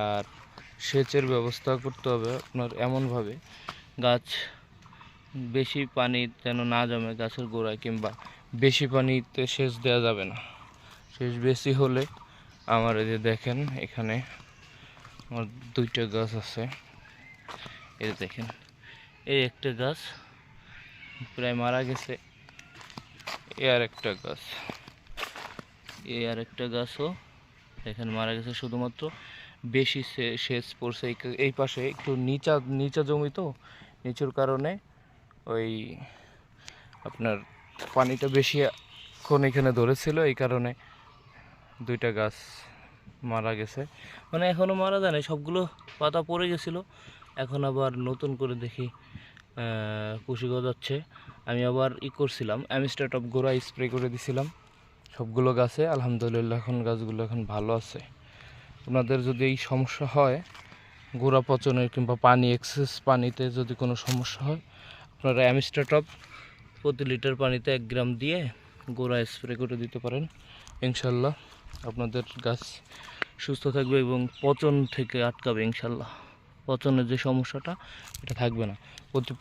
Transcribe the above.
আর সেচের ব্যবস্থা করতে হবে আপনার এমনভাবে গাছ বেশি পানি যেন না জমে গাছের গোড়ায়, কিংবা বেশি পানিতে সেচ দেওয়া যাবে না। সেচ বেশি হলে আমার এই যে দেখেন এখানে আমার 2টা গাছ আছে, এই দেখেন এই একটা গাছ প্রায় মারা গেছে, এই আর একটা গাছ, এই আর একটা গাছও এখানে মারা গেছে। শুধুমাত্র বেশি সেচ পড়ছে এই পাশে, একটু নিচা নিচা জমি তো, নিচুর কারণে ওই আপনার পানিটা বেশি এখন এখানে ধরেছিল, এই কারণে 2টা গাছ মারা গেছে। মানে এখনও মারা যায় না, সবগুলো পাতা পড়ে গেছিলো, এখন আবার নতুন করে দেখি কুশি গজাচ্ছে। আমি আবার করছিলাম অ্যামিস্টারটপ গোড়া স্প্রে করে দিছিলাম সবগুলো গাছে, আলহামদুলিল্লাহ এখন গাছগুলো এখন ভালো আছে। আপনাদের যদি এই সমস্যা হয় গোড়া পচনের কিংবা পানি এক্সেস পানিতে যদি কোনো সমস্যা হয়, আপনারা অ্যামিস্টারটপ প্রতি লিটার পানিতে 1 গ্রাম দিয়ে গোড়া স্প্রে করে দিতে পারেন। ইনশাল্লাহ আপনাদের গাছ সুস্থ থাকবে এবং পচন থেকে আটকাবে। ইনশাল্লাহ পচনের যে সমস্যাটা এটা থাকবে না। প্রতি